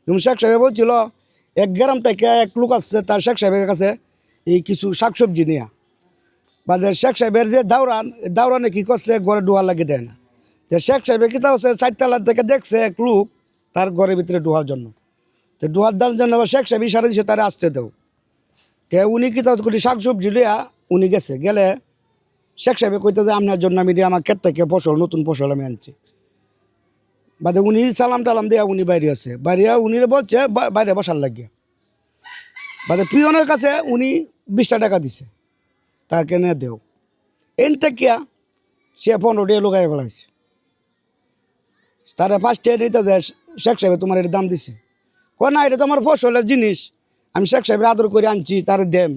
যেমন শেখ সাহেব বলছিল এক গ্রাম থেকে এক লোক আসছে তার শেখ সাহেবের কাছে এই কিছু শাকসবজি নিয়ে বাদে শেখ সাহেবের যে দাওরানে কী করছে ঘরে ডুয়ার লাগিয়ে দেয় না। তো শেখ সাহেবের কী হচ্ছে 4 তলা থেকে দেখছে এক লোক তার ঘরের ভিতরে ডুহার জন্য, তো ডুহার দেওয়ার জন্য আবার শেখ সাহেব ইশারা দিচ্ছে তারা আসতে দেও। তো উনি কী করি শাকসবজি লিয়া উনি গেলে শেখ সাহেবে কইতে যে আপনার জন্য আমি আমার ক্ষেত থেকে ফসল নতুন ফসল আমি আনছি। বাদে উনি সালাম টালাম দেয়া উনি বাইরে আছে, বাইরে উনি বলছে বাইরে বসার লাগিয়া। বাদে পিয়নের কাছে উনি 20টা টাকা দিছে তাকে নিয়ে দেও। এন থেকে সে 15 লোকায় ফেলাইছে। তারা 5 টাকা দিতে দেয় শেখ সাহেব তোমার এটা দাম দিছে। না এটা তো আমার ফসলের জিনিস, আমি শেখ সাহেবের আদর করে আনছি তার দেম,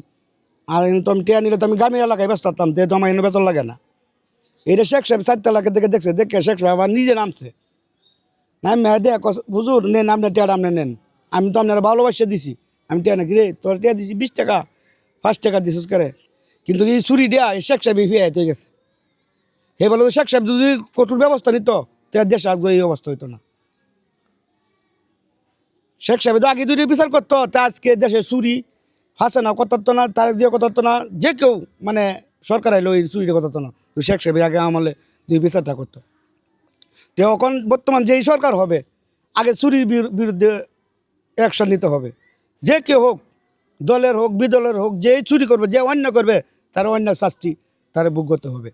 আর তুমি টিয়া নিলে তো আমি গ্রামে এলাকায় ব্যস্ত থাকতাম, তো আমার এনে বেতন লাগে না। এটা শেখ সাহেব 4 তলাকে দেখছে দেখে শেখ সাহেব আবার নিজে নামছে, নাম দে হুজুর নেন আপনার টিয়াটা আপনি নেন, আমি তো আপনারা ভালোবাসে দিছি, আমি টিয়া নাকি রে তোর টিয়া দিছি 20 টাকা 5 টাকা দিছিস করে। কিন্তু এই চুরি দেয়া এই শেখ সাহেব ফিরে হয়ে গেছে। হে বলো শেখ সাহেব যদি কঠোর ব্যবস্থা নিত তার দেশে আজকে এই অবস্থা হইতো না। শেখ সাহেব তো আগে দুটো বিচার করতো, তা আজকে দেশে চুরি হাসে না করতো না, তার দিয়ে করতো না, যে কেউ মানে সরকার আইলো ওই চুরিটা করতো না। তো শেখ সাহেব আগে আমলে দুই বিচারটা করতো। তো এখন বর্তমান যেই সরকার হবে আগে চুরির বিরুদ্ধে অ্যাকশন নিতে হবে। যে কেউ হোক, দলের হোক বিদলের হোক, যেই চুরি করবে যে অন্যায় করবে তার অন্যায় শাস্তি তারা ভোগ করতে হবে।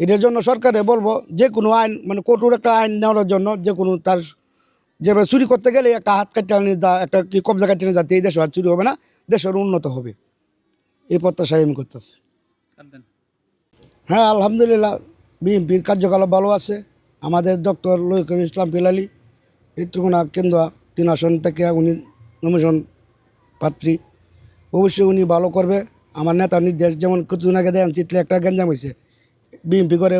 এটার জন্য সরকারে বলবো যে কোনো আইন মানে কঠোর একটা আইন নেওয়ার জন্য, যে কোনো তার যেভাবে চুরি করতে গেলে একটা হাত কাটতে নিয়ে একটা কি কবজা কাটতে নিয়ে যাতে এই দেশে আর চুরি হবে না, দেশের উন্নত হবে, এই প্রত্যাশাই আমি করতেছি। হ্যাঁ আলহামদুলিল্লাহ বিএনপির কার্যকলাপ ভালো আছে। আমাদের ডক্টর লহিকুল ইসলাম পিলালি নেত্রকোনা কেন্দ্র 3 আসন থেকে উনি নমিনেশন পাত্রী, অবশ্যই উনি ভালো করবে। আমার নেতার নির্দেশ যেমন কিছুদিন আগে দেন চিতলে একটা গ্যাঞ্জাম হয়েছে বিএনপি করে,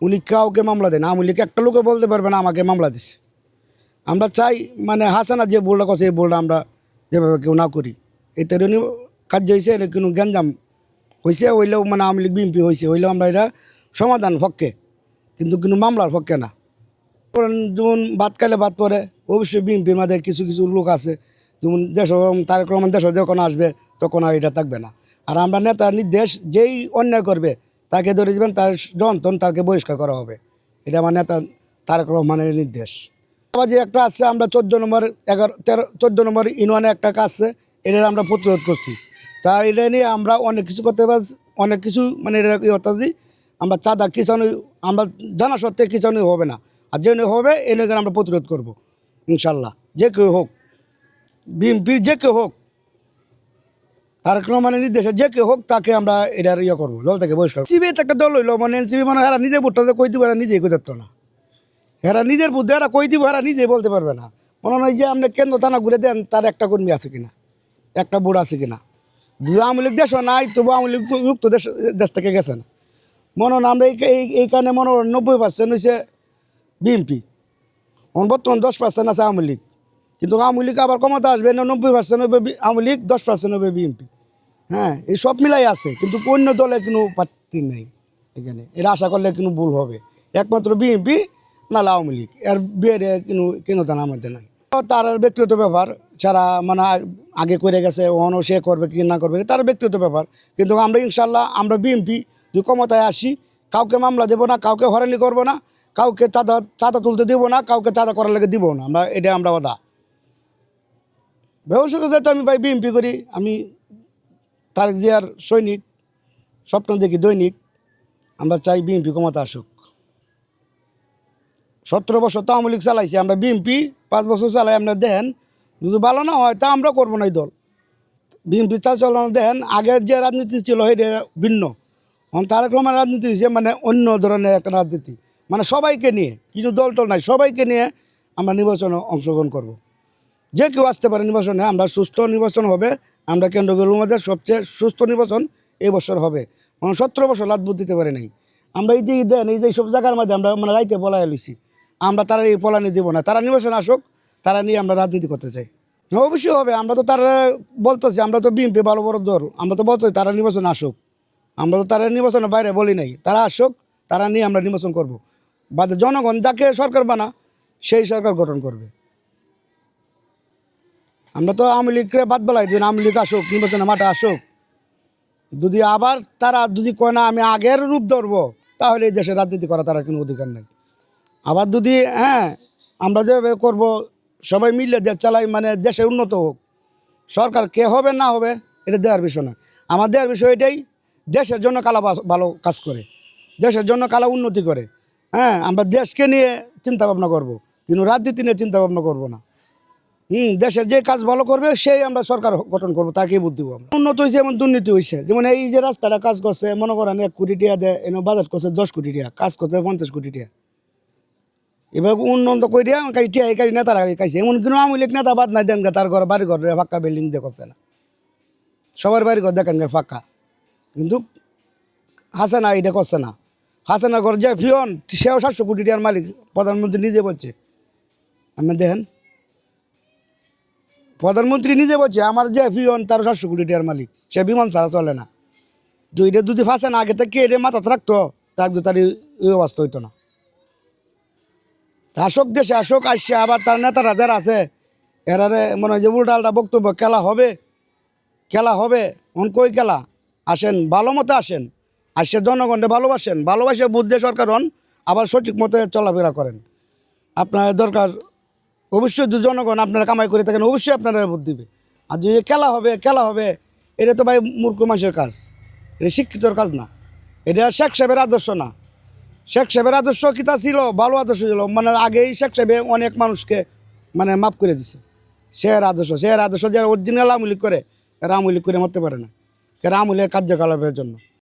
উনি কাউকে মামলা দেন, আওয়ামী লীগ একটা লোকে বলতে পারবে না আমাকে মামলা দিচ্ছে। আমরা চাই মানে হাসানা যে বোলটা করছে এই বোলটা আমরা যেভাবে কেউ না করি, এতে উনি কার্য হয়েছে এটা কোনো গ্যাঞ্জাম হয়েছে হইলেও মানে আওয়ামী লীগ বিএনপি হয়েছে হইলেও আমরা এটা সমাধান পক্ষে, কিন্তু কোনো মামলার পক্ষে না। যেমন ভাত খাইলে ভাত পরে অবশ্যই বিএনপির মধ্যে কিছু কিছু লোক আছে যেমন দেশ তারেক রহমান দেশ যখন আসবে তখন আর এটা থাকবে না। আর আমরা নেতার নির্দেশ যেই অন্যায় করবে তাকে ধরে দেবেন, তার যন্ত্রণ তাকে বহিষ্কার করা হবে, এটা আমার নেতা তারেক রহমানের নির্দেশ। আবার যে একটা আছে আমরা 14 নম্বর 14 নম্বর ইউনিয়নে একটা কাজ আছে, এটা আমরা প্রতিরোধ করছি। তা এটা নিয়ে আমরা অনেক কিছু করতে পারছি, অনেক কিছু মানে এটা হতাছি আমরা চাঁদা কিষানো আমরা জানা সত্ত্বে কিষানো হবে না, আর যে হবে এ নিয়ে আমরা প্রতিরোধ করবো ইনশাল্লাহ। যে কেউ হোক বিএনপির যে কেউ হোক তারেক রহমানের নির্দেশে যে কেউ হোক তাকে আমরা এটার করবো, দল থেকে বহিষ্কার। এনসিবি একটা দল হইলো মানে এনসিবি মানে এরা নিজে ভোটটা কই দিব, এরা নিজেই কই দিত না, এরা নিজের বুদ্ধি এরা কই দিব, এরা নিজেই বলতে পারবে না। মনে হয় যে আপনি কেন্দ্র থানা ঘুরে দেন তার একটা কর্মী আছে কিনা, একটা বোর্ড আছে কিনা। যদি আওয়ামী লীগ দেশ নাই তবু আওয়ামী লীগ মুক্ত দেশ থেকে গেছে না। মনে হয় আমরা এই কারণে মনে হয় 90% হয়েছে বিএনপি, বর্তমান 10% আছে আওয়ামী লীগ। কিন্তু আওয়ামী লীগ আবার ক্ষমতা আসবে না, 90% হবে আওয়ামী লীগ, 10% হবে বিএনপি। হ্যাঁ এই সব মিলাই আছে, কিন্তু অন্য দলে কোনো প্রার্থী নেই এখানে, এরা আশা করলে কোনো ভুল হবে। একমাত্র বিএনপি নাহলে আওয়ামী লীগ, এর বিয়ের কোনো দানা আমাদের নাই। তার ব্যক্তিগত ব্যাপার, যারা মানে আগে করে গেছে ওখানেও সে করবে কি না করবে তার ব্যক্তিগত ব্যাপার। কিন্তু আমরা ইনশাল্লাহ আমরা বিএনপি যদি ক্ষমতায় আসি কাউকে মামলা দেবো না, কাউকে হয়রানি করবো না, কাউকে চাঁদা তুলতে দেবো না, কাউকে চাঁদা করার লেগে দিব না, আমরা ওদা ভবিষ্যতে যেহেতু আমি ভাই বিএনপি করি, আমি তারেক জিয়ার সৈনিক, স্বপ্ন দেখি দৈনিক। আমরা চাই বিএনপি ক্ষমতা আসুক। 17 বছর তো আওয়ামী লীগ চালাইছি, আমরা বিএনপি 5 বছর চালাই। আপনার দেন যদি ভালো না হয় তা আমরা করবো না এই দল। বিএনপি চালানো দেন আগের যে রাজনীতি ছিল সেটা ভিন্ন, তারেক রহমান রাজনীতি হচ্ছে মানে অন্য ধরনের একটা রাজনীতি, মানে সবাইকে নিয়ে, কিন্তু দল টল নাই, সবাইকে নিয়ে আমরা নির্বাচনে অংশগ্রহণ করব। যে কেউ আসতে পারে নির্বাচনে, আমরা সুস্থ নির্বাচন হবে। আমরা কেন্দ্রগুলোর মধ্যে সবচেয়ে সুস্থ নির্বাচন এই বছর হবে। মানে 17 বছর লাভ দিতে পারি নাই আমরা। এই যে দেন এই যে সব জায়গার মধ্যে আমরা মানে রাইতে পলাই লইছি, আমরা তারা এই পলানি দেবো না। তারা নির্বাচন আসুক, তারা নিয়ে আমরা রাজনীতি করতে চাই। অবশ্যই হবে, আমরা তো তারা বলতেছি, আমরা তো বিএনপি ভালো বড় দল, আমরা তো বলতেছি তারা নির্বাচন আসুক। আমরা তো তারা নির্বাচনের বাইরে বলি নাই, তারা আসুক, তারা নিয়ে আমরা নির্বাচন করব। বাদে জনগণ যাকে সরকার বানা সেই সরকার গঠন করবে। আমরা তো আওয়ামী লীগকে বাদ বলাই দিন, আওয়ামী লীগ আসুক, নির্বাচনে মাঠে আসুক। যদি আবার তারা যদি কয় না আমি আগের রূপ ধরবো, তাহলে এই দেশে রাজনীতি করা তারা কোনো অধিকার নেই। আবার যদি আমরা যেভাবে করব, সবাই মিলে দেশ চালাই, মানে দেশে উন্নত হোক, সরকার কে হবে না হবে এটা দেওয়ার বিষয় না। আমার দেওয়ার বিষয় এটাই, দেশের জন্য কালা ভালো কাজ করে, দেশের জন্য কালা উন্নতি করে। আমরা দেশকে নিয়ে চিন্তা ভাবনা করব, কিন্তু রাজনীতি নিয়ে চিন্তা ভাবনা করবো না। দেশের যে কাজ ভালো করবে সেই আমরা সরকার গঠন করবো, তাকেই ভোট দিব আমরা। উন্নত হয়েছে এমন দুর্নীতি হয়েছে, যেমন এই যে রাস্তাটা কাজ করছে, মনে করেন 1 কোটি টাকা দেয়, এনে বাজেট করছে 10 কোটি টাকা, কাজ করছে 50 কোটি টাকা। এবার উন্নত করে দিয়া টিয়া এই নেতারা খাইছে, এমন কোনো আওয়ামী লীগ নেতা বাদ নাই দেন তার ঘরে বাড়ি ঘর ফাঁকা বিল্ডিং দেখছে না, সবার বাড়ি ঘর দেখেন ফাঁকা। কিন্তু হাসেনা এটা করছে না। হাসেনা ঘর যে ফিয়ন, সেও 700 কোটি টাকার মালিক, প্রধানমন্ত্রী নিজে বলছে। আপনি দেখেন, প্রধানমন্ত্রী নিজে বলছে আমার যে ফিয়ন তার 700 কোটি টাকার মালিক, সে বিমান ছাড়া চলে না। এটা যদি ফাঁসে না আগে থেকে এটা মাথাতে রাখতো, তার তার এই অবস্থা হইতো না। আসক দেশে আসক, আসছে আবার তার নেতারা যারা আছে এরারে মনে হয় যে উল্টা বক্তব্য, খেলা হবে খেলা হবে। কই খেলা? আসেন ভালো মতো আসেন, আসে জনগণকে ভালোবাসেন, ভালোবাসে বুদ্ধে সরকার হন, আবার সঠিক মতো চলাফেরা করেন। আপনার দরকার অবশ্যই জনগণ আপনারা কামাই করে থাকেন, অবশ্যই আপনারা ভোট দিবে। আর যদি খেলা হবে এটা তো ভাই মূর্খ মানুষের কাজ, এটা শিক্ষিতর কাজ না, এটা শেখ সাহেবের আদর্শ না। শেখ সাহেবের আদর্শ কিতা ছিল, ভালো আদর্শ ছিল, মানে আগেই শেখ সাহেব অনেক মানুষকে মানে মাফ করে দিছে। শের আদর্শ যারা অরিজিনাল আওয়ামী লীগ করে, এরা আওয়ামী লীগ করে মরতে পারে না, এরা আওয়ামী লীগের কার্যকলাপের জন্য।